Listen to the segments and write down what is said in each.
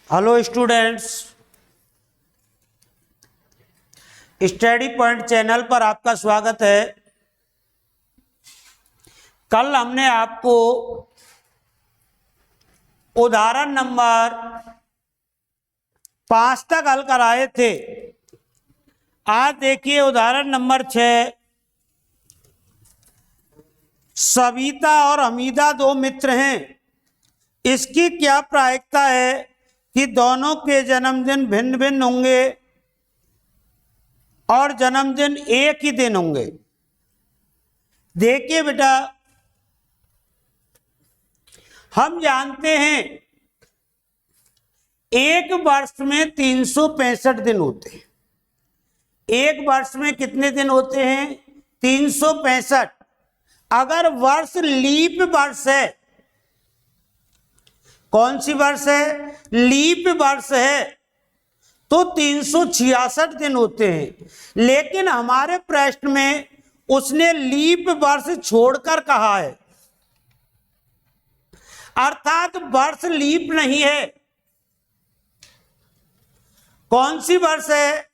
Hello students, study point channel पर आपका स्वागत है। कल हमने आपको उदाहरण नंबर 5 तक हल कराए थे। आज देखिए उदाहरण नंबर 6। सविता और हमीदा दो मित्र हैं। इसकी क्या प्रायिकता है कि दोनों के जन्मदिन भिन्न भिन्न होंगे और जन्मदिन एक ही दिन होंगे। देखिए बेटा, हम जानते हैं एक वर्ष में 365 दिन होते हैं। एक वर्ष में कितने दिन होते हैं? 365। अगर वर्ष लीप वर्ष है, कौन सी वर्ष है? लीप वर्ष है, तो 366 दिन होते हैं। लेकिन हमारे प्रश्न में उसने लीप वर्ष छोड़कर कहा है, अर्थात वर्ष लीप नहीं है। कौन सी वर्ष है?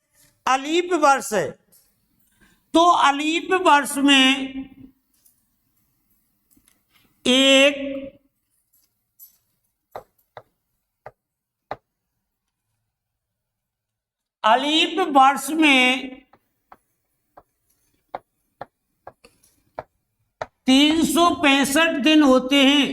अलीप वर्ष है। तो अलीप वर्ष में एक अलीप वर्ष में 365 दिन होते हैं।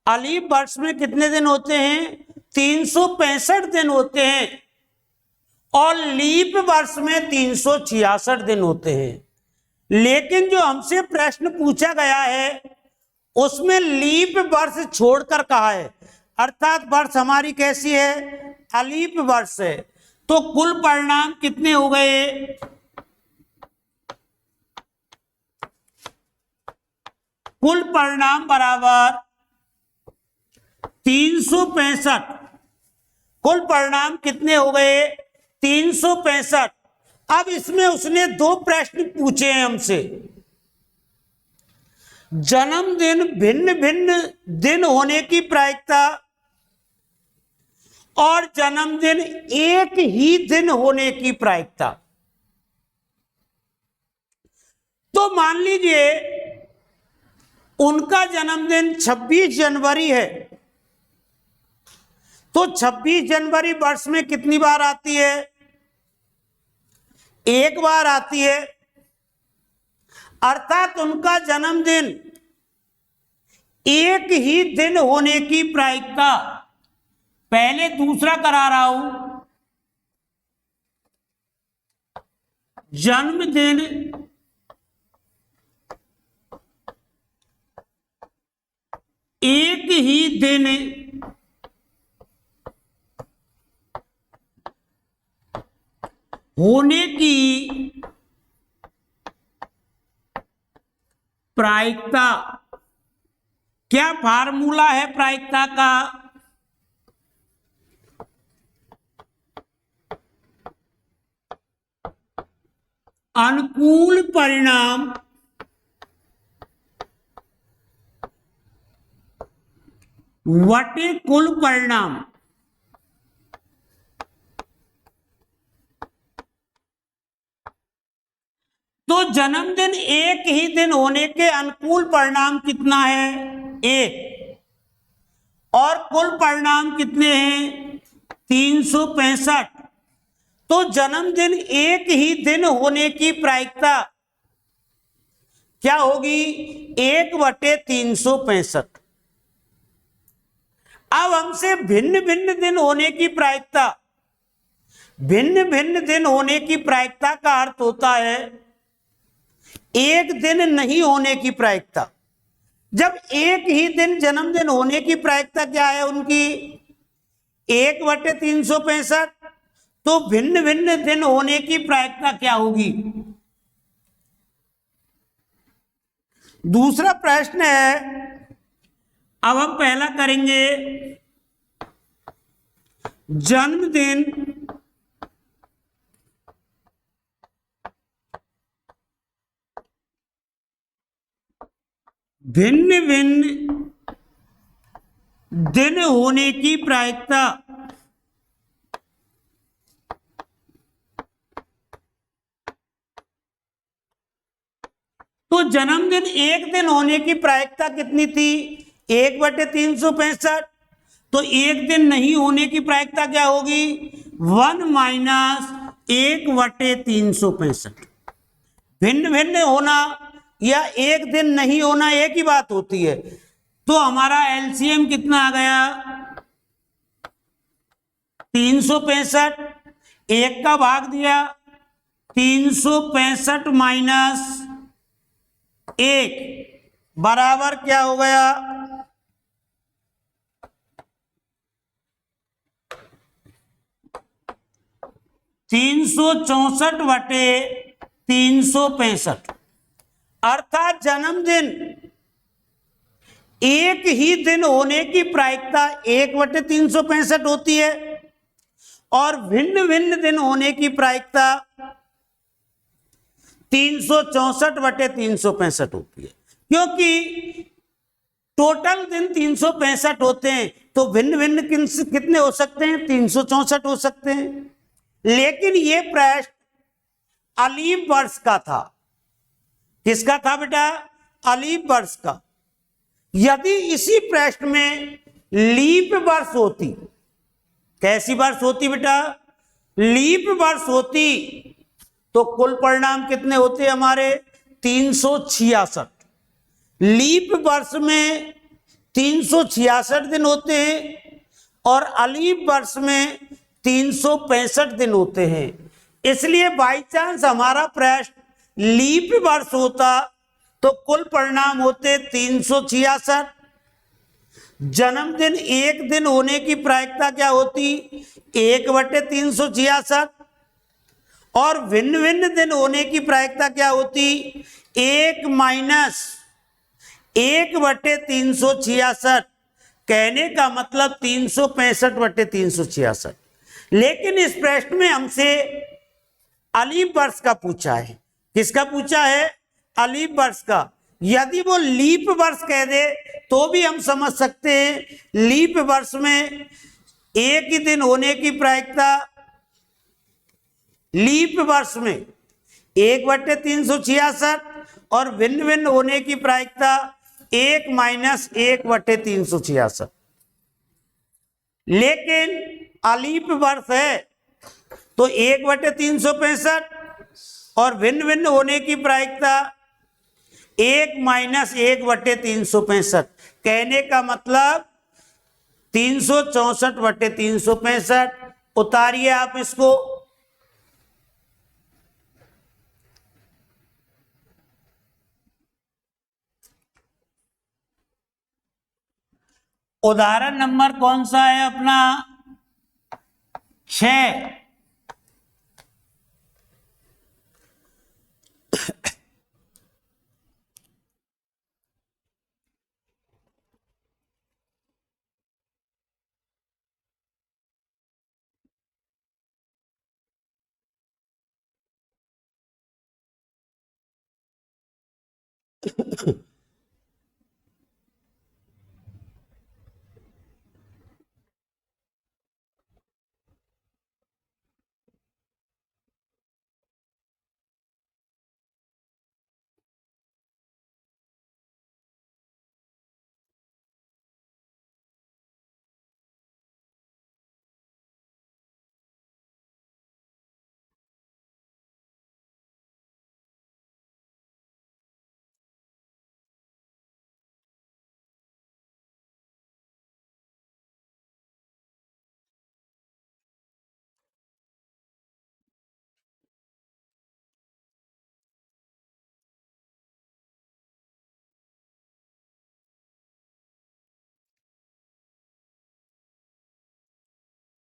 अलीप वर्ष में कितने दिन होते हैं? 365 दिन होते हैं। और लीप वर्ष में 366 दिन होते हैं। लेकिन जो हमसे प्रश्न पूछा गया है उसमें लीप वर्ष छोड़कर कहा है, अर्थात वर्ष हमारी कैसी है? अलीप वर्ष है। तो कुल परिणाम कितने हो गए? कुल परिणाम बराबर 365। कुल परिणाम कितने हो गए? 365। अब इसमें उसने दो प्रश्न पूछे हैं हमसे। जन्मदिन भिन्न भिन्न दिन होने की प्रायिकता और जन्मदिन एक ही दिन होने की प्रायिकता। तो मान लीजिए उनका जन्मदिन 26 जनवरी है, तो 26 जनवरी वर्ष में कितनी बार आती है? एक बार आती है। अर्थात उनका जन्मदिन एक ही दिन होने की प्रायिकता। पहले दूसरा करा रहा हूं। जन्मदिन एक ही दिन होने की प्रायिकता। क्या फार्मूला है प्रायिकता का? अनुकूल परिणाम वटे कुल परिणाम। तो जन्मदिन एक ही दिन होने के अनुकूल परिणाम कितना है? एक। और कुल परिणाम कितने हैं? 365। तो जन्मदिन एक ही दिन होने की प्रायिकता क्या होगी? 1/365। अब हमसे भिन्न भिन्न दिन होने की प्रायिकता, भिन्न भिन्न दिन होने की प्रायिकता का अर्थ होता है एक दिन नहीं होने की प्रायिकता। जब एक ही दिन जन्मदिन होने की प्रायिकता क्या है उनकी? 1/365। तो भिन्न भिन्न दिन होने की प्रायिकता क्या होगी? दूसरा प्रश्न है, अब हम पहला करेंगे। जन्मदिन भिन्न भिन्न दिन होने की प्रायिकता तो जन्मदिन एक दिन होने की प्रायिकता कितनी थी? 1/365। तो एक दिन नहीं होने की प्रायिकता क्या होगी? 1 - 1/365। भिन्न भिन्न होना या एक दिन नहीं होना एक ही बात होती है। तो हमारा एलसीएम कितना आ गया? 365। एक का भाग दिया 365 - 1 बराबर क्या हो गया? 364/365। अर्थात जन्मदिन एक ही दिन होने की प्रायिकता 1/365 होती है और भिन्न भिन्न दिन होने की प्रायिकता 364/365 होती है। क्योंकि टोटल दिन 365 होते हैं तो भिन्न भिन्न कितने हो सकते हैं? 364 हो सकते हैं। लेकिन ये प्रश्न अलीफ वर्ष का था। किसका था बेटा? अलीफ वर्ष का। यदि इसी प्रश्न में लीप वर्ष होती, कैसी वर्ष होती बेटा? लीप वर्ष होती तो कुल परिणाम कितने होते हमारे? 366। लीप वर्ष में 366 दिन होते हैं और अलीफ वर्ष में 365 दिन होते हैं। इसलिए बाई चांस हमारा प्रश्न लीप वर्ष होता तो कुल परिणाम होते 366। जन्मदिन एक दिन होने की प्रायिकता क्या होती? 1/366। और भिन्न भिन्न दिन होने की प्रायिकता क्या होती? 1 - 1/366। कहने का मतलब 365/366। लेकिन इस प्रश्न में हमसे अलीफ वर्ष का पूछा है। किसका पूछा है? अलीफ वर्ष का। यदि वो लीप वर्ष कह दे तो भी हम समझ सकते हैं। लीप वर्ष में एक ही दिन होने की प्रायिकता, लीप वर्ष में 1/366 और भिन्न भिन्न होने की प्रायिकता 1 - 1/366। लेकिन अलीप वर्ष है तो 1/365 और भिन्न भिन्न होने की प्रायिकता 1 - 1/365। कहने का मतलब 364/365। उतारिए आप इसको। उदाहरण नंबर कौन सा है अपना? 6।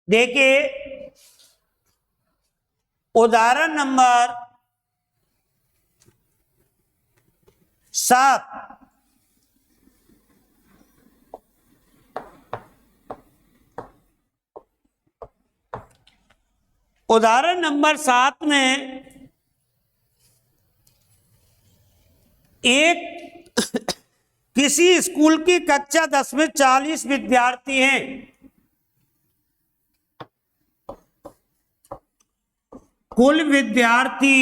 देखिए उदाहरण नंबर 7। उदाहरण नंबर 7 में एक किसी स्कूल की कक्षा 10 में 40 विद्यार्थी हैं। कुल विद्यार्थी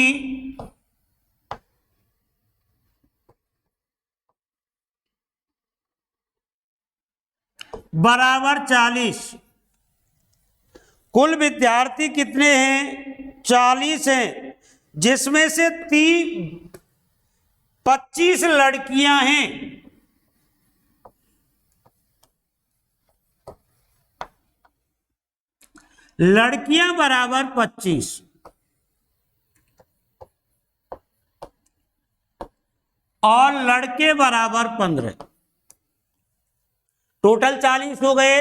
बराबर 40। कुल विद्यार्थी कितने हैं? 40 हैं, जिसमें से 25 लड़कियां हैं। लड़कियां बराबर 25 और लड़के बराबर 15। टोटल 40 हो गए।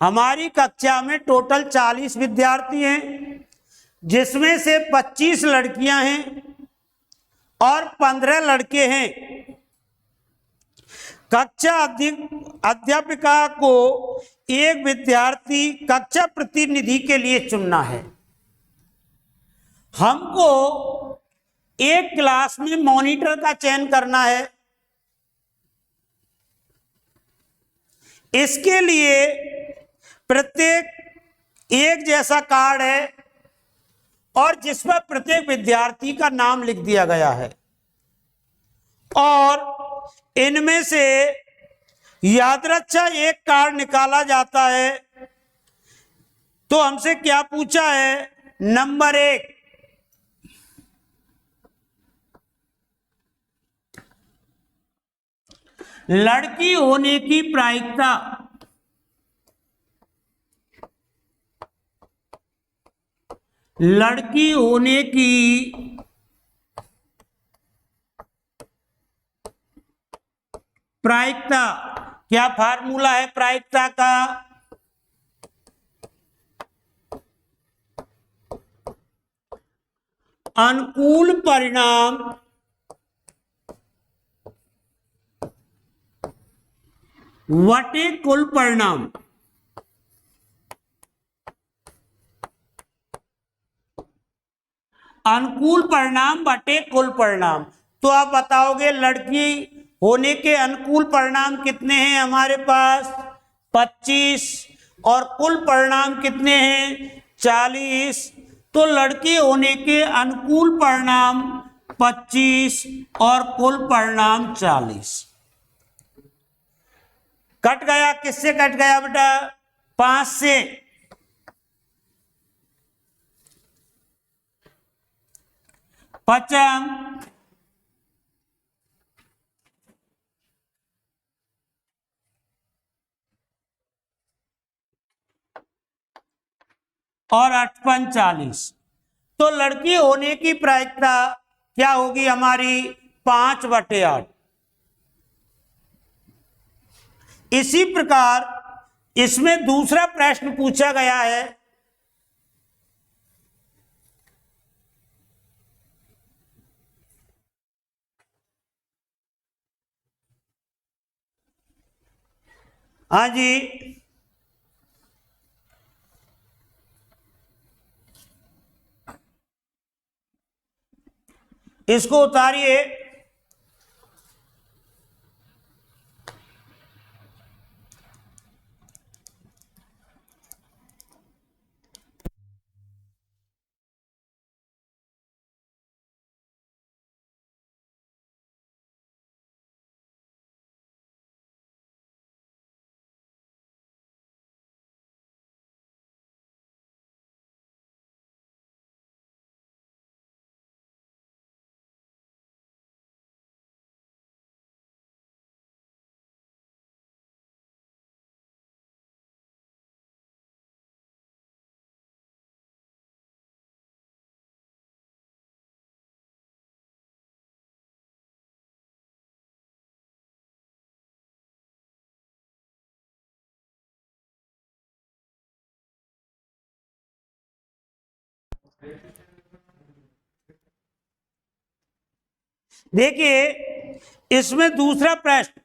हमारी कक्षा में टोटल 40 विद्यार्थी हैं, जिसमें से 25 लड़कियां हैं और 15 लड़के हैं। कक्षा अध्यापिका को एक विद्यार्थी कक्षा प्रतिनिधि के लिए चुनना है। हमको एक क्लास में मॉनिटर का चयन करना है। इसके लिए प्रत्येक एक जैसा कार्ड है और जिस पर प्रत्येक विद्यार्थी का नाम लिख दिया गया है, और इनमें से यादृच्छा एक कार्ड निकाला जाता है। तो हमसे क्या पूछा है? नंबर 1, लड़की होने की प्रायिकता। लड़की होने की प्रायिकता, क्या फार्मूला है प्रायिकता का? अनुकूल परिणाम वटे कुल परिणाम। अनुकूल परिणाम बटे कुल परिणाम। तो आप बताओगे लड़की होने के अनुकूल परिणाम कितने हैं हमारे पास? 25, और कुल परिणाम कितने हैं? 40। तो लड़की होने के अनुकूल परिणाम 25 और कुल परिणाम 40। कट गया। किससे कट गया बेटा? 5 से। पचम और 8 40। तो लड़की होने की प्रायिकता क्या होगी हमारी? 5/8। इसी प्रकार इसमें दूसरा प्रश्न पूछा गया है। हाँ जी, इसको उतारिए। देखिए इसमें दूसरा प्रश्न,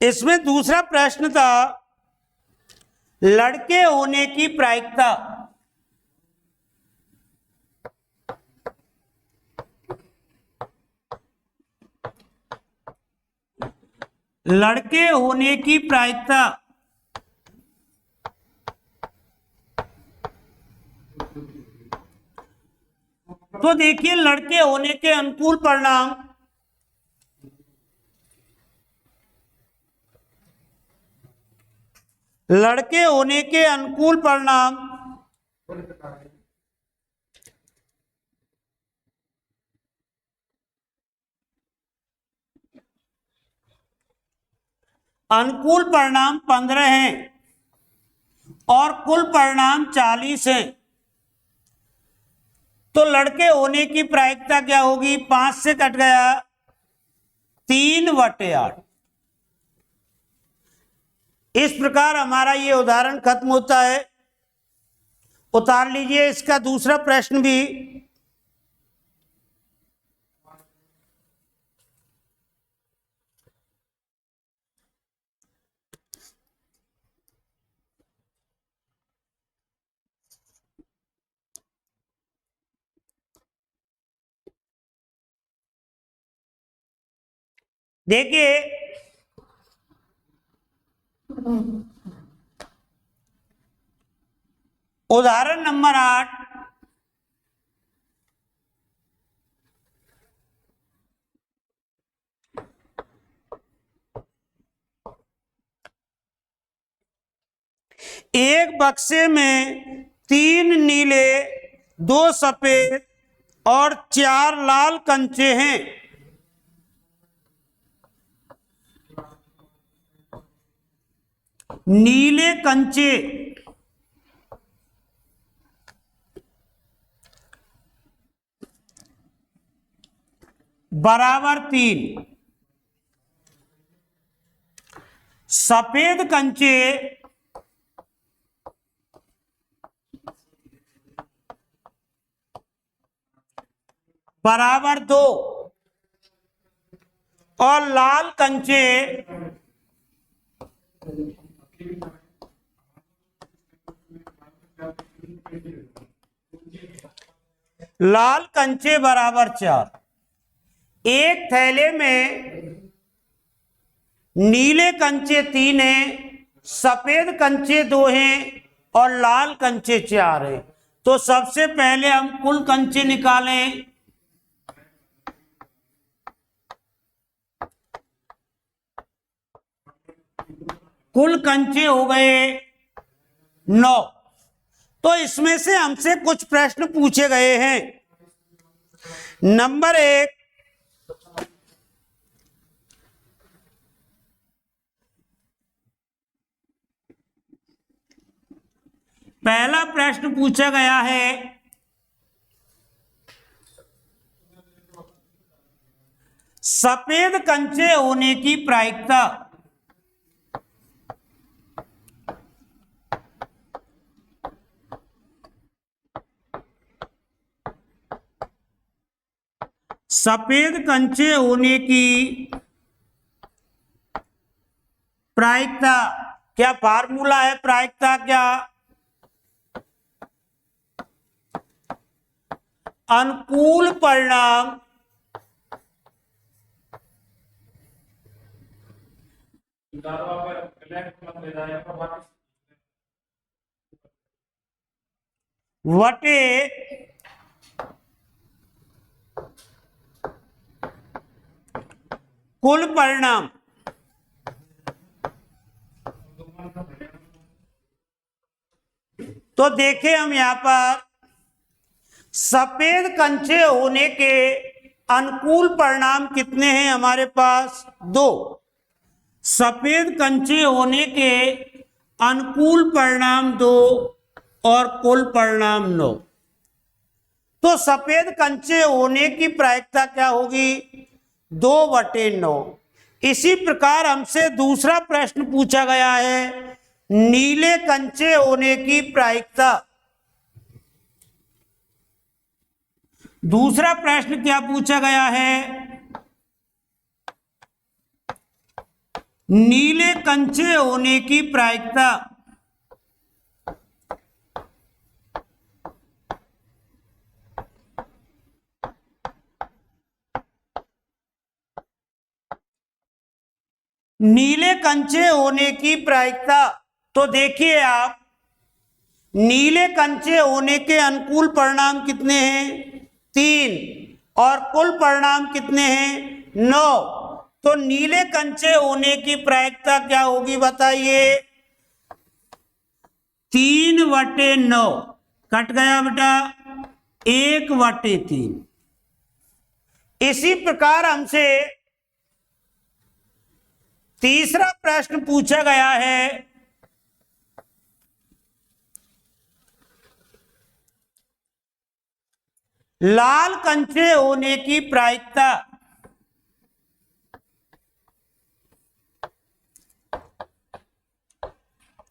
इसमें दूसरा प्रश्न था लड़के होने की प्रायिकता। लड़के होने की प्रायिकता तो देखिए लड़के होने के अनुकूल परिणाम लड़के होने के अनुकूल परिणाम अनुकूल परिणाम 15 हैं और कुल परिणाम 40 हैं। तो लड़के होने की प्रायिकता क्या होगी? 5 से कट गया 3/8। इस प्रकार हमारा ये उदाहरण खत्म होता है। उतार लीजिए इसका दूसरा प्रश्न भी। देखिए उदाहरण नंबर 8। एक बक्से में 3 नीले, 2 सफेद और 4 लाल कंचे हैं। नीले कंचे बराबर 3, सफेद कंचे बराबर 2 और लाल कंचे बराबर 4। एक थैले में नीले कंचे 3 हैं, सफेद कंचे 2 हैं और लाल कंचे 4 हैं। तो सबसे पहले हम कुल कंचे निकालें। कुल कंचे हो गए 9। तो इसमें से हमसे कुछ प्रश्न पूछे गए हैं। नंबर 1, पहला प्रश्न पूछा गया है सफेद कंचे होने की प्रायिकता। सफेद कंचे होने की प्रायिकता क्या फार्मूला है? प्रायिकता क्या? अनुकूल परिणाम वटे कुल परिणाम। तो देखें हम यहां पर सफेद कंचे होने के अनुकूल परिणाम कितने हैं हमारे पास? 2। सफेद कंचे होने के अनुकूल परिणाम 2 और कुल परिणाम 9। तो सफेद कंचे होने की प्रायिकता क्या होगी? 2/9। इसी प्रकार हमसे दूसरा प्रश्न पूछा गया है नीले कंचे होने की प्रायिकता। दूसरा प्रश्न क्या पूछा गया है? नीले कंचे होने की प्रायिकता। नीले कंचे होने की प्रायिकता, तो देखिए आप, नीले कंचे होने के अनुकूल परिणाम कितने हैं? 3, और कुल परिणाम कितने हैं? 9। तो नीले कंचे होने की प्रायिकता क्या होगी बताइए? 3/9 कट गया बेटा, 1/3। इसी प्रकार हमसे तीसरा प्रश्न पूछा गया है, लाल कंचे होने की प्रायिकता।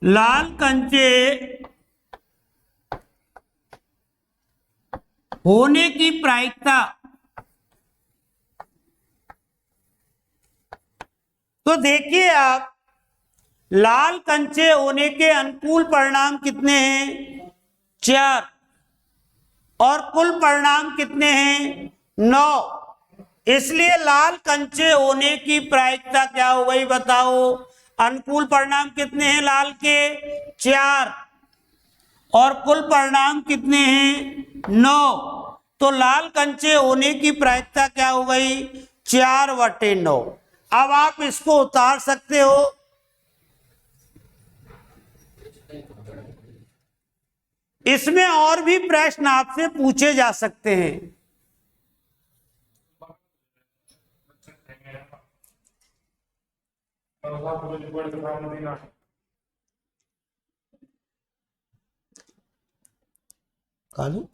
लाल कंचे होने की प्रायिकता, तो देखिए आप, लाल कंचे होने के अनुकूल परिणाम कितने हैं? 4, और कुल परिणाम कितने हैं? 9। इसलिए लाल कंचे होने की प्रायिकता क्या हो गई बताओ? अनुकूल परिणाम कितने हैं लाल के? 4, और कुल परिणाम कितने हैं? 9। तो लाल कंचे होने की प्रायिकता क्या हो गई? 4/9। अब आप इसको उतार सकते हो। इसमें और भी प्रश्न आपसे पूछे जा सकते हैं। कालू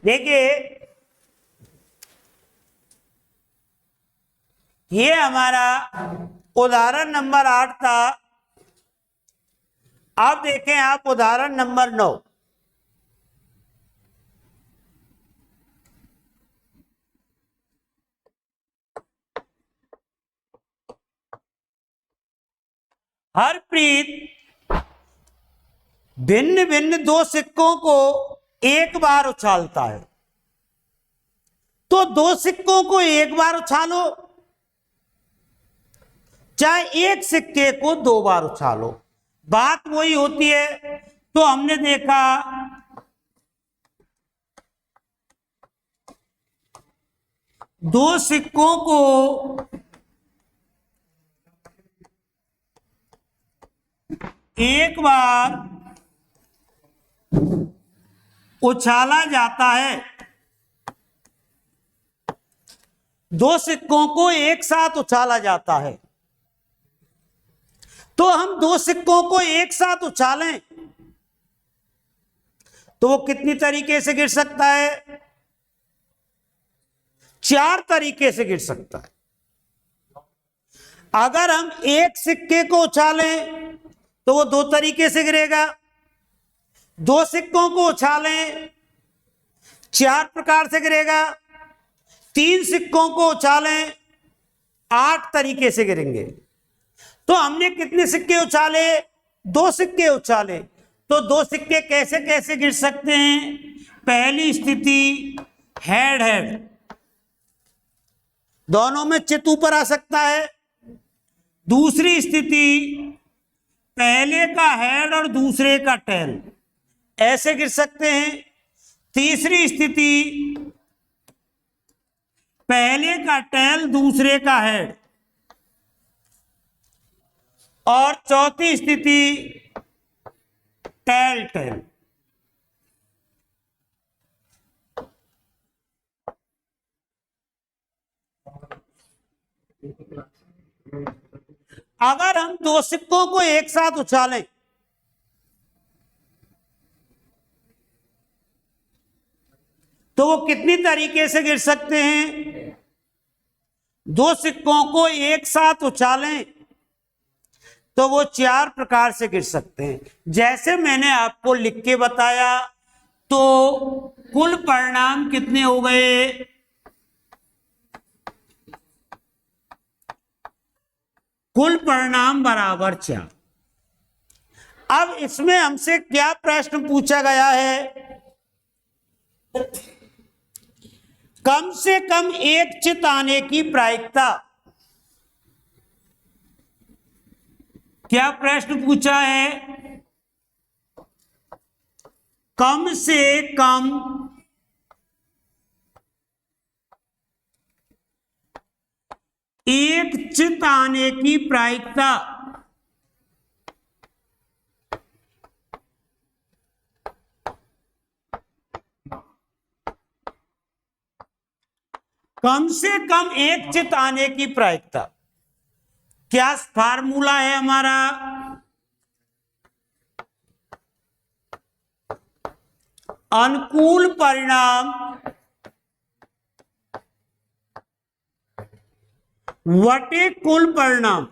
देखिए, ये हमारा उदाहरण नंबर 8 था। अब देखें आप उदाहरण नंबर 9। हरप्रीत भिन्न भिन्न 2 सिक्कों को एक बार उछालता है। तो 2 सिक्कों को एक बार उछालो, चाहे एक सिक्के को 2 बार उछालो, बात वही होती है। तो हमने देखा दो सिक्कों को एक बार उछाला जाता है, 2 सिक्कों को एक साथ उछाला जाता है। तो हम 2 सिक्कों को एक साथ उछालें तो वो कितनी तरीके से गिर सकता है? 4 तरीके से गिर सकता है। अगर हम एक सिक्के को उछालें तो वो 2 तरीके से गिरेगा, 2 सिक्कों को उछालें 4 प्रकार से गिरेगा, 3 सिक्कों को उछालें, 8 तरीके से गिरेंगे। तो हमने कितने सिक्के उछाले? 2 सिक्के उछाले। तो 2 सिक्के कैसे कैसे गिर सकते हैं? पहली स्थिति हेड हेड, दोनों में चित ऊपर आ सकता है। दूसरी स्थिति पहले का हेड और दूसरे का टेल, ऐसे गिर सकते हैं। तीसरी स्थिति पहले का टेल दूसरे का हेड, और चौथी स्थिति टेल टेल। अगर हम 2 सिक्कों को एक साथ उछालें तो वो कितनी तरीके से गिर सकते हैं? 2 सिक्कों को एक साथ उछालें तो वो 4 प्रकार से गिर सकते हैं। जैसे मैंने आपको लिख के बताया, तो कुल परिणाम कितने हो गए? कुल परिणाम बराबर 4। अब इसमें हमसे क्या प्रश्न पूछा गया है? कम से कम एक चित आने की प्रायिकता। क्या प्रश्न पूछा है? कम से कम एक चित आने की प्रायिकता। कम से कम एक चित आने की प्रायिकता। क्या फार्मूला है हमारा? अनुकूल परिणाम वटे कुल परिणाम।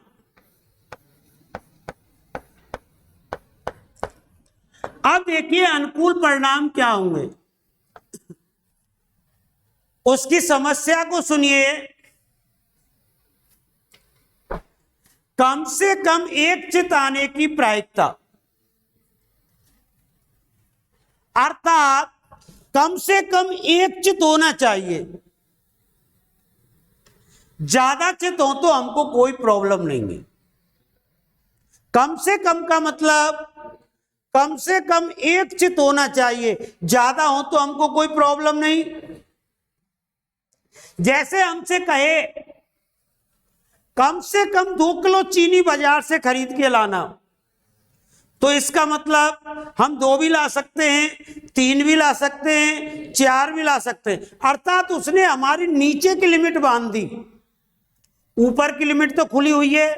अब देखिए अनुकूल परिणाम क्या होंगे, उसकी समस्या को सुनिए। कम से कम एक चित आने की प्रायिकता, अर्थात कम से कम एक चित होना चाहिए। ज्यादा चित हो तो हमको कोई प्रॉब्लम नहीं है। कम से कम का मतलब कम से कम एक चित होना चाहिए, ज्यादा हो तो हमको कोई प्रॉब्लम नहीं। जैसे हमसे कहे कम से कम 2 किलो चीनी बाजार से खरीद के लाना, तो इसका मतलब हम 2 भी ला सकते हैं, 3 भी ला सकते हैं, 4 भी ला सकते हैं। अर्थात उसने हमारी नीचे की लिमिट बांध दी, ऊपर की लिमिट तो खुली हुई है।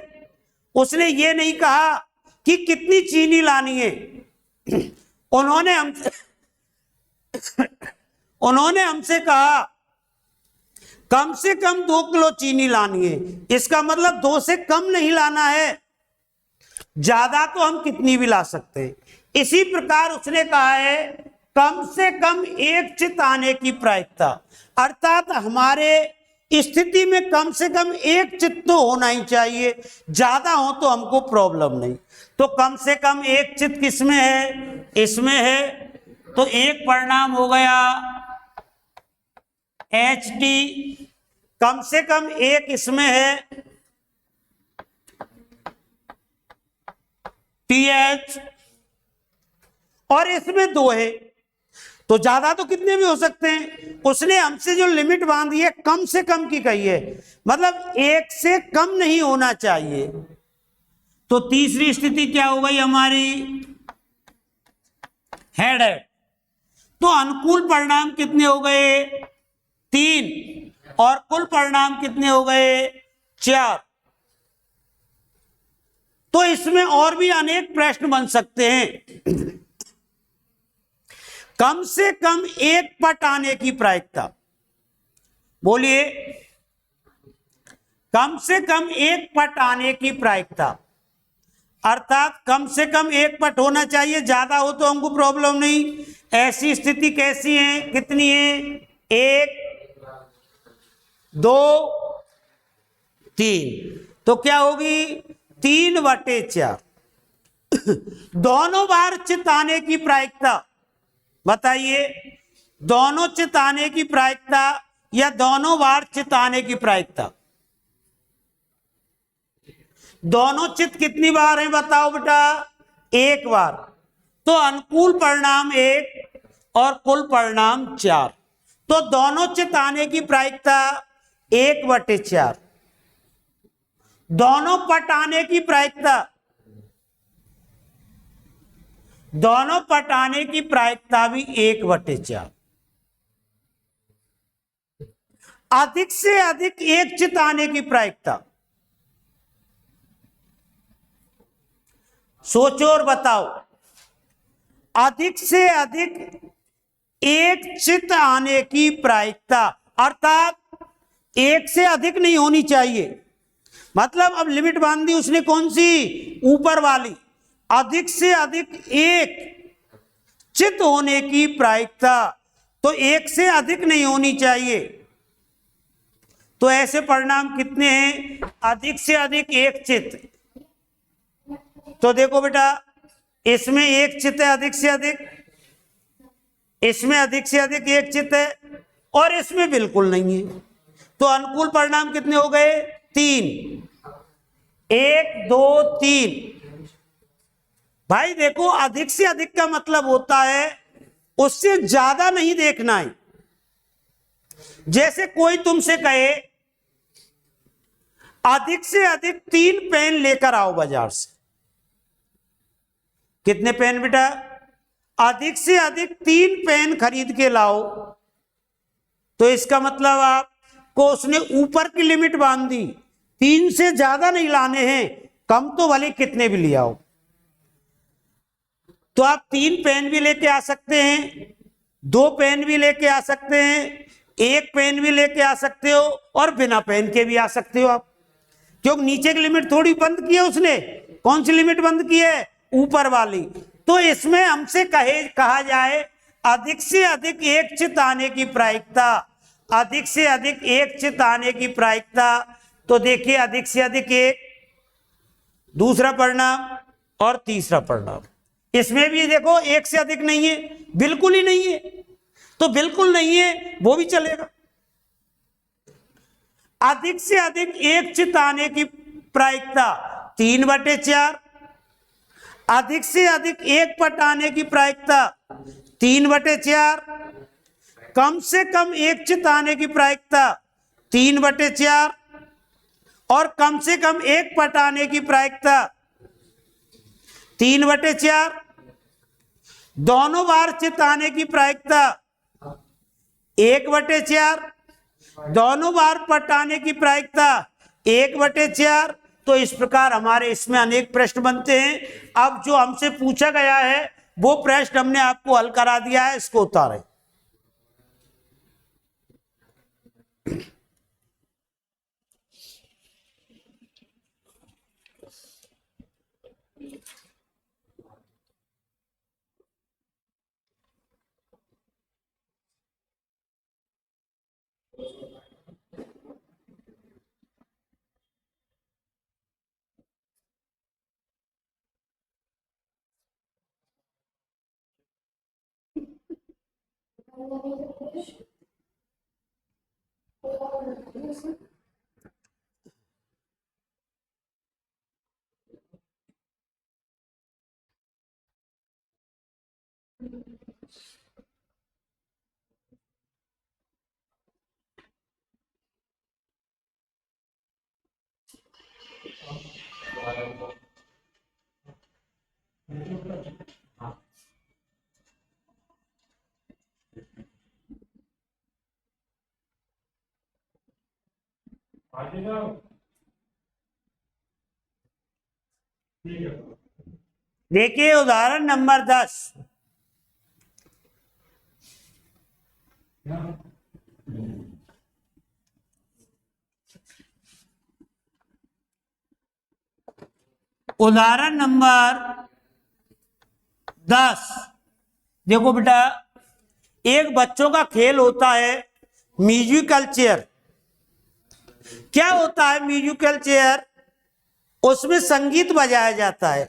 उसने ये नहीं कहा कि कितनी चीनी लानी है। उन्होंने हमसे कहा कम से कम 2 किलो चीनी लानी है। इसका मतलब 2 से कम नहीं लाना है, ज्यादा तो हम कितनी भी ला सकते हैं। इसी प्रकार उसने कहा है कम से कम एक चित आने की प्रायिकता, अर्थात हमारे स्थिति में कम से कम एक चित तो होना ही चाहिए, ज्यादा हो तो हमको प्रॉब्लम नहीं। तो कम से कम एक चित किसमें है? इसमें है। तो एक परिणाम हो गया HT, कम से कम एक इसमें है TH, और इसमें 2 है। तो ज्यादा तो कितने भी हो सकते हैं। उसने हमसे जो लिमिट बांधी है कम से कम की कही है, मतलब 1 से कम नहीं होना चाहिए। तो तीसरी स्थिति क्या हो गई हमारी? Head head. तो अनुकूल परिणाम कितने हो गए? 3, और कुल परिणाम कितने हो गए? 4। तो इसमें और भी अनेक प्रश्न बन सकते हैं। कम से कम एक पट आने की प्रायिकता, बोलिए। कम से कम एक पट आने की प्रायिकता, अर्थात कम से कम एक पट होना चाहिए, ज्यादा हो तो हमको प्रॉब्लम नहीं। ऐसी स्थिति कैसी है? कितनी है? 1, 2 3, तो क्या होगी 3/4। दोनों बार चित आने की प्रायिकता बताइए, दोनों चित आने की प्रायिकता या दोनों बार चित आने की प्रायिकता? दोनों चित कितनी बार है बताओ बेटा? एक बार। तो अनुकूल परिणाम 1 और कुल परिणाम 4, तो दोनों चित आने की प्रायिकता 1/4। दोनों पट आने की प्रायिकता, दोनों पट आने की प्रायिकता भी 1/4। अधिक से अधिक एक चित आने की प्रायिकता, सोचो और बताओ। अधिक से अधिक एक चित आने की प्रायिकता, अर्थात एक से अधिक नहीं होनी चाहिए। मतलब अब लिमिट बांध दी उसने, कौन सी? ऊपर वाली। अधिक से अधिक एक चित होने की प्रायिकता, तो एक से अधिक नहीं होनी चाहिए। तो ऐसे परिणाम कितने हैं? अधिक से अधिक एक चित। तो देखो बेटा, इसमें एक चित है अधिक से अधिक, इसमें अधिक से अधिक एक चित है, और इसमें बिल्कुल नहीं है। तो अनुकूल परिणाम कितने हो गए? 3। 1 2 3। भाई देखो, अधिक से अधिक का मतलब होता है उससे ज्यादा नहीं देखना है। जैसे कोई तुमसे कहे अधिक से अधिक 3 पेन लेकर आओ बाजार से। कितने पेन बेटा? अधिक से अधिक 3 पेन खरीद के लाओ। तो इसका मतलब आपको उसने ऊपर की लिमिट बांध दी, 3 से ज्यादा नहीं लाने हैं, कम तो भले कितने भी ले आओ। तो आप 3 पेन भी लेके आ सकते हैं, 2 पेन भी लेके आ सकते हैं, 1 पेन भी लेके आ सकते हो, और बिना पेन के भी आ सकते हो आप। क्योंकि नीचे की लिमिट थोड़ी बंद की है उसने। कौन सी लिमिट बंद की है? ऊपर वाली। तो इसमें हमसे कहा जाए अधिक से अधिक एक चित आने की प्रायिकता, अधिक से अधिक एक चित आने की प्रायिकता। तो देखिए, अधिक से अधिक एक, दूसरा परिणाम और तीसरा परिणाम। इसमें भी देखो एक से अधिक नहीं है, बिल्कुल ही नहीं है। तो बिल्कुल नहीं है वो भी चलेगा। अधिक से अधिक एक चित आने की प्रायिकता 3/4। अधिक से अधिक एक पट आने की प्रायिकता 3/4। कम से कम एक चित आने की प्रायिकता 3/4, और कम से कम एक पट आने की प्रायिकता 3/4। दोनों बार चित आने की प्रायिकता 1/4। दोनों बार पट आने की प्रायिकता 1/4। तो इस प्रकार हमारे इसमें अनेक प्रश्न बनते हैं। अब जो हमसे पूछा गया है वो प्रश्न हमने आपको हल करा दिया है, इसको उतारें। देखिए उदाहरण नंबर 10। उदाहरण नंबर 10 देखो बेटा, एक बच्चों का खेल होता है म्यूजिकल चेयर। क्या होता है म्यूजिकल चेयर, उसमें संगीत बजाया जाता है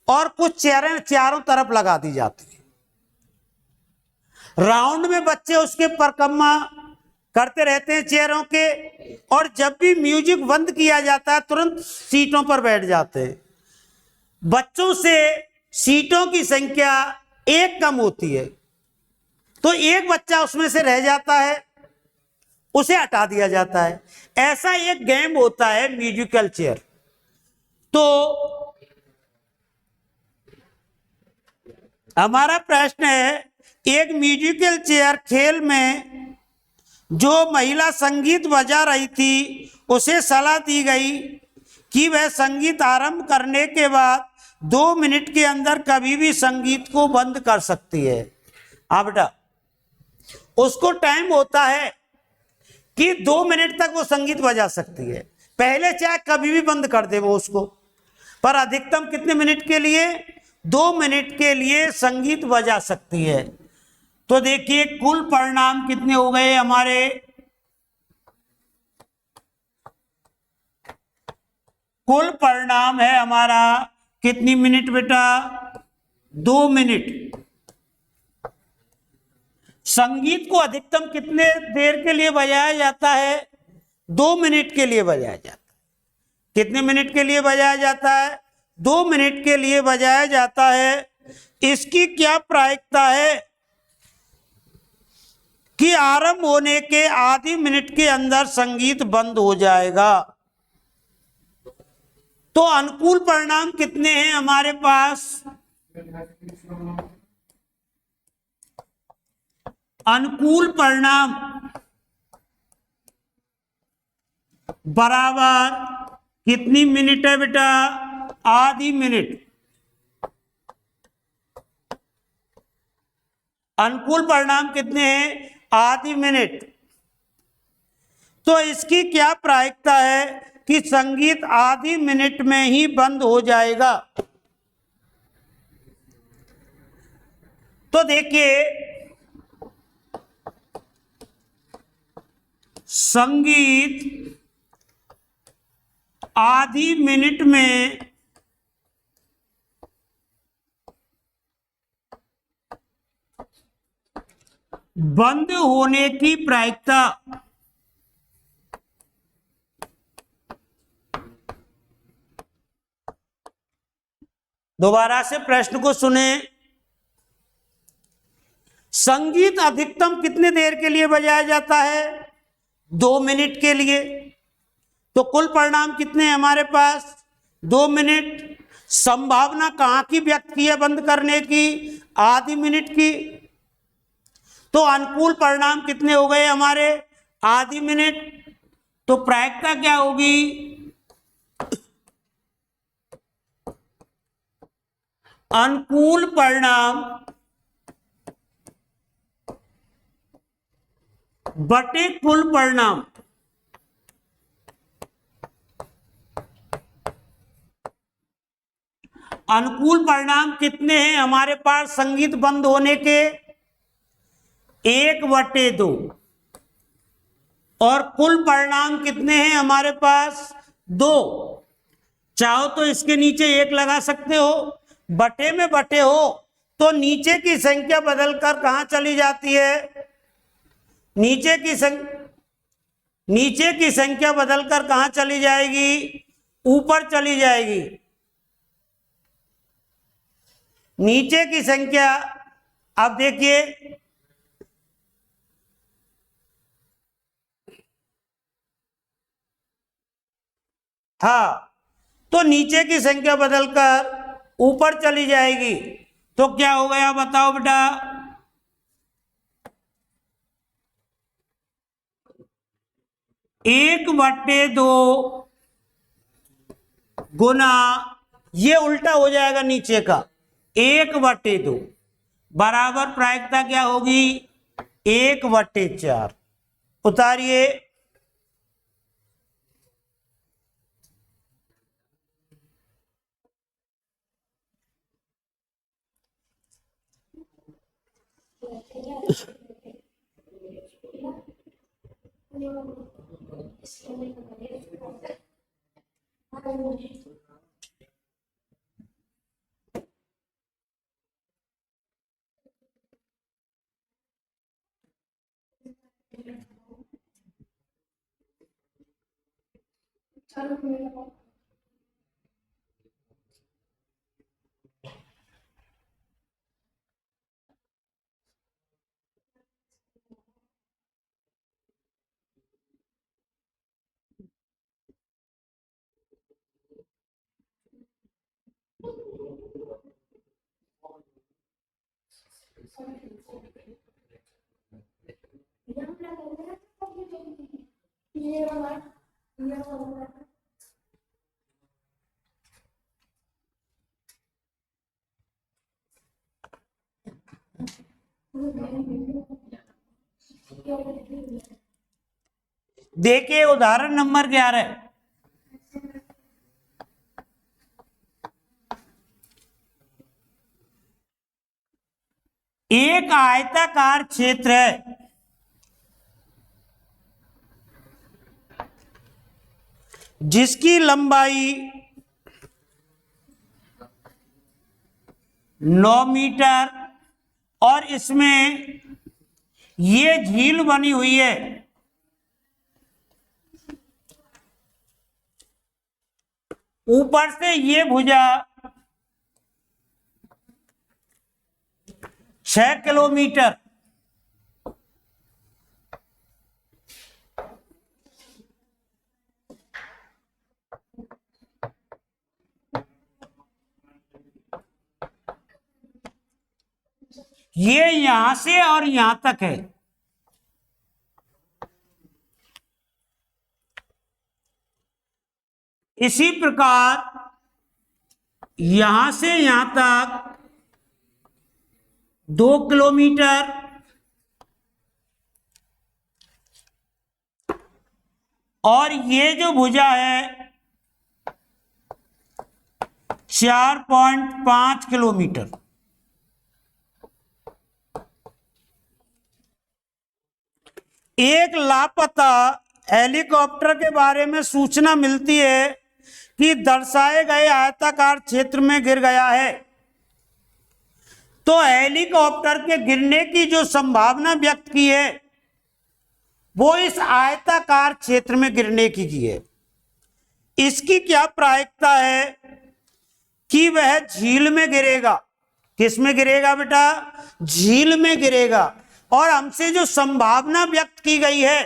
और कुछ चेयरें चारों तरफ लगा दी जाती है। राउंड में बच्चे उसके परिक्रमा करते रहते हैं चेयरों के, और जब भी म्यूजिक बंद किया जाता है तुरंत सीटों पर बैठ जाते हैं। बच्चों से सीटों की संख्या एक कम होती है, तो एक बच्चा उसमें से रह जाता है, उसे हटा दिया जाता है। ऐसा एक गेम होता है म्यूजिकल चेयर। तो हमारा प्रश्न है, एक म्यूजिकल चेयर खेल में जो महिला संगीत बजा रही थी उसे सलाह दी गई कि वह संगीत आरंभ करने के बाद 2 मिनट के अंदर कभी भी संगीत को बंद कर सकती है। हाँ बेटा, उसको टाइम होता है कि 2 मिनट तक वो संगीत बजा सकती है, पहले चाहे कभी भी बंद कर दे वो उसको, पर अधिकतम कितने मिनट के लिए? 2 मिनट के लिए संगीत बजा सकती है। तो देखिए कुल परिणाम कितने हो गए हमारे, कुल परिणाम है हमारा कितनी मिनट बेटा? 2 मिनट। संगीत को अधिकतम कितने देर के लिए बजाया जाता है? 2 मिनट के लिए बजाया जाता है। कितने मिनट के लिए बजाया जाता है? 2 मिनट के लिए बजाया जाता है। इसकी क्या प्रायिकता है कि आरंभ होने के आधी मिनट के अंदर संगीत बंद हो जाएगा। तो अनुकूल परिणाम कितने हैं हमारे पास? अनुकूल परिणाम बराबर कितनी मिनट है बेटा? आधी मिनट। अनुकूल परिणाम कितने हैं? आधी मिनट। तो इसकी क्या प्रायिकता है कि संगीत आधी मिनट में ही बंद हो जाएगा? तो देखिए संगीत आधी मिनट में बंद होने की प्रायिकता दोबारा से प्रश्न को सुने। संगीत अधिकतम कितने देर के लिए बजाया जाता है? 2 मिनट के लिए। तो कुल परिणाम कितने हैं हमारे पास? 2 मिनट। संभावना कहां की व्यक्त की है बंद करने की? आधी मिनट की। तो अनुकूल परिणाम कितने हो गए हमारे? आधी मिनट। तो प्रायिकता क्या होगी? अनुकूल परिणाम बटे कुल परिणाम। अनुकूल परिणाम कितने हैं हमारे पास संगीत बंद होने के? 1/2। और कुल परिणाम कितने हैं हमारे पास? 2। चाहो तो इसके नीचे 1 लगा सकते हो, बटे में बटे हो तो नीचे की संख्या बदलकर कहां चली जाती है? नीचे की संख्या बदलकर कहां चली जाएगी? ऊपर चली जाएगी। नीचे की संख्या, अब देखिए हाँ, तो नीचे की संख्या बदलकर ऊपर चली जाएगी। तो क्या हो गया बताओ बेटा? 1/2 गुना, ये उल्टा हो जाएगा नीचे का, 1/2 बराबर प्रायिकता क्या होगी? 1/4। उतारिए। देखिए उदाहरण नंबर 11, एक आयताकार क्षेत्र है जिसकी लंबाई 9 मीटर और इसमें ये झील बनी हुई है। ऊपर से ये भुजा 6 किलोमीटर, ये यहां से और यहां तक है। इसी प्रकार यहां से यहां तक 2 किलोमीटर और ये जो भुजा है 4.5 किलोमीटर। एक लापता हेलीकॉप्टर के बारे में सूचना मिलती है कि दर्शाए गए आयताकार क्षेत्र में गिर गया है। तो हेलीकॉप्टर के गिरने की जो संभावना व्यक्त की है वो इस आयताकार क्षेत्र में गिरने की है। इसकी क्या प्रायिकता है कि वह झील में गिरेगा। किस में गिरेगा बेटा? झील में गिरेगा। और हमसे जो संभावना व्यक्त की गई है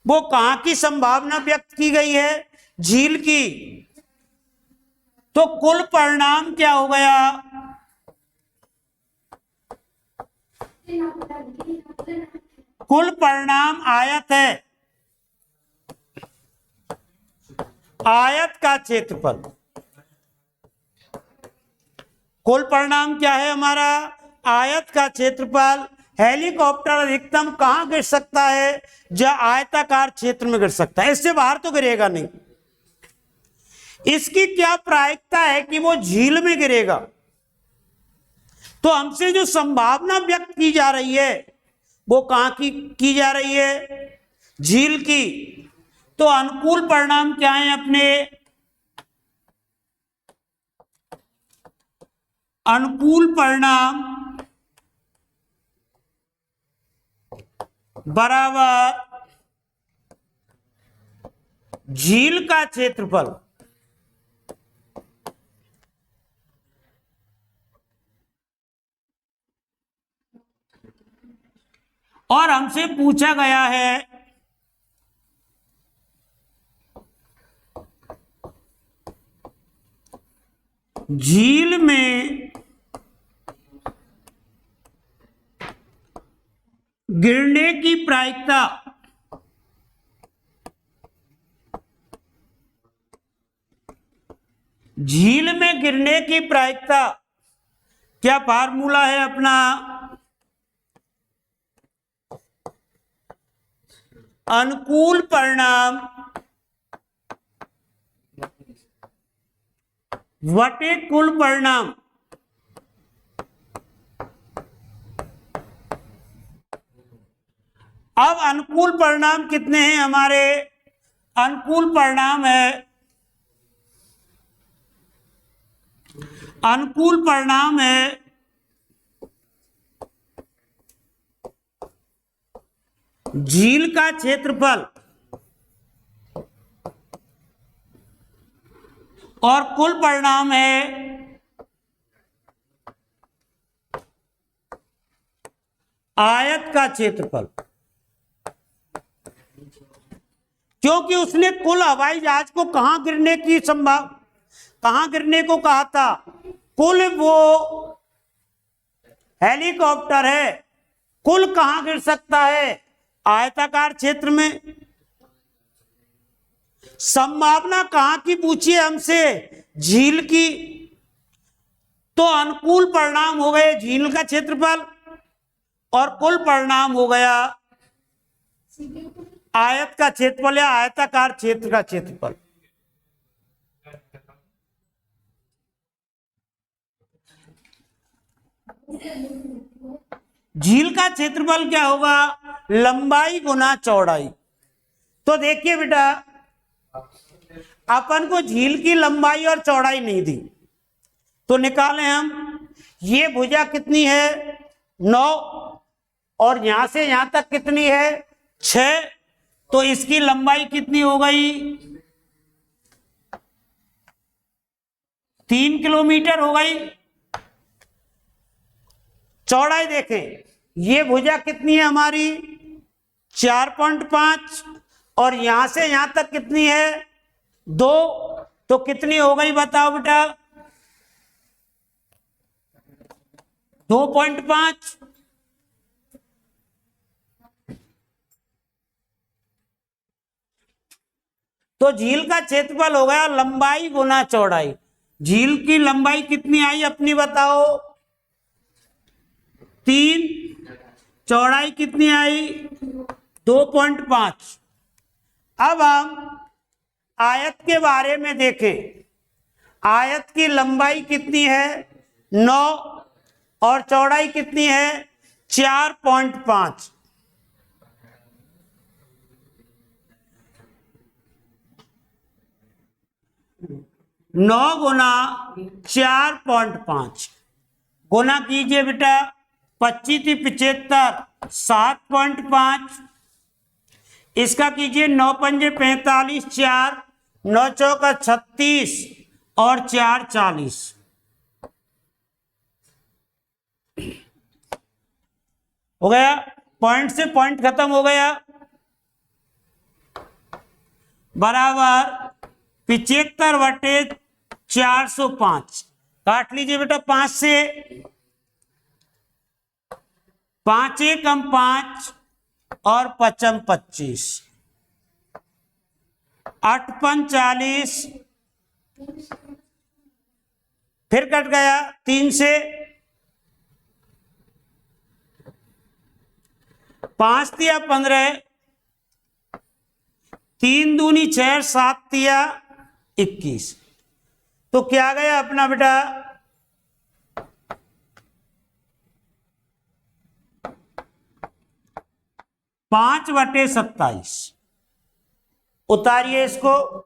वो कहां की संभावना व्यक्त की गई है? झील की। तो कुल परिणाम क्या हो गया? कुल परिणाम आयत है। आयत का क्षेत्रफल। कुल परिणाम क्या है हमारा? आयत का क्षेत्रफल। हेलीकॉप्टर अधिकतम कहां गिर सकता है? जहां आयताकार क्षेत्र में गिर सकता है, इससे बाहर तो गिरेगा नहीं। इसकी क्या प्रायिकता है कि वो झील में गिरेगा। तो हमसे जो संभावना व्यक्त की जा रही है वो कहां की जा रही है? झील की। तो अनुकूल परिणाम क्या है अपने? अनुकूल परिणाम बराबर झील का क्षेत्रफल। और हमसे पूछा गया है झील में गिरने की प्रायिकता। झील में गिरने की प्रायिकता क्या फार्मूला है अपना? अनुकूल परिणाम वटे कुल परिणाम। अब अनुकूल परिणाम कितने हैं हमारे? अनुकूल परिणाम है, अनुकूल परिणाम है झील का क्षेत्रफल और कुल परिणाम है आयत का क्षेत्रफल। क्योंकि उसने कुल हवाई जहाज को कहां गिरने की कहां गिरने को कहा था? कुल वो हेलीकॉप्टर है, कुल कहां गिर सकता है? आयताकार क्षेत्र में। संभावना कहां की पूछी है हमसे? झील की। तो अनुकूल परिणाम हो गए झील का क्षेत्रफल और कुल परिणाम हो गया आयत का क्षेत्रफल या आयताकार क्षेत्र का क्षेत्रफल। झील का क्षेत्रफल क्या होगा? लंबाई गुना चौड़ाई। तो देखिए बेटा, अपन को झील की लंबाई और चौड़ाई नहीं दी, तो निकालें हम। ये भुजा कितनी है? 9, और यहां से यहां तक कितनी है? 6। तो इसकी लंबाई कितनी हो गई? 3 किलोमीटर हो गई। चौड़ाई देखें, ये भुजा कितनी है हमारी? 4.5, और यहां से यहां तक कितनी है? 2। तो कितनी हो गई बताओ बेटा? 2.5। तो झील का क्षेत्रफल हो गया लंबाई गुना चौड़ाई। झील की लंबाई कितनी आई अपनी बताओ? 3। चौड़ाई कितनी आई? 2.5। अब हम आयत के बारे में देखें। आयत की लंबाई कितनी है? 9, और चौड़ाई कितनी है? 4.5। 9 गुना 4.5 गुना कीजिए बेटा। 25 75, 7.5। इसका कीजिए 9 पंजे 45, 4 9 चौका 36 और 4 40। हो गया। पॉइंट से पॉइंट खत्म हो गया। बराबर 75/405। काट लीजिए बेटा 5 से। 5 एकम 5 और 5 25। 8 पंच 40। फिर कट गया 3 से। 5 तिया 15, 3 दूनी 6, 7 तिया 21। तो क्या गया अपना बेटा? 5/27। उतारिए इसको।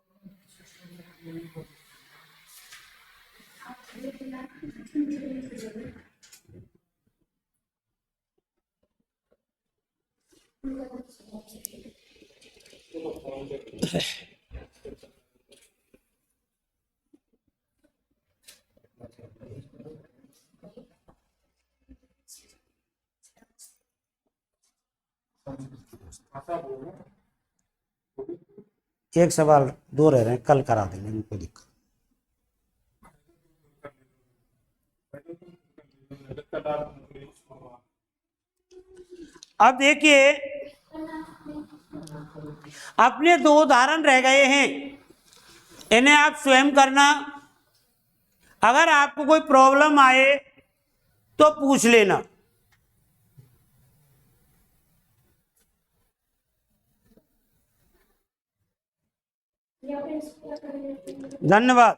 एक सवाल 2 रह रहे हैं, कल करा देंगे, इनको दिक्कत। अब देखिए, अपने 2 उदाहरण रह गए हैं, इन्हें आप स्वयं करना। अगर आपको कोई प्रॉब्लम आए तो पूछ लेना। धन्यवाद।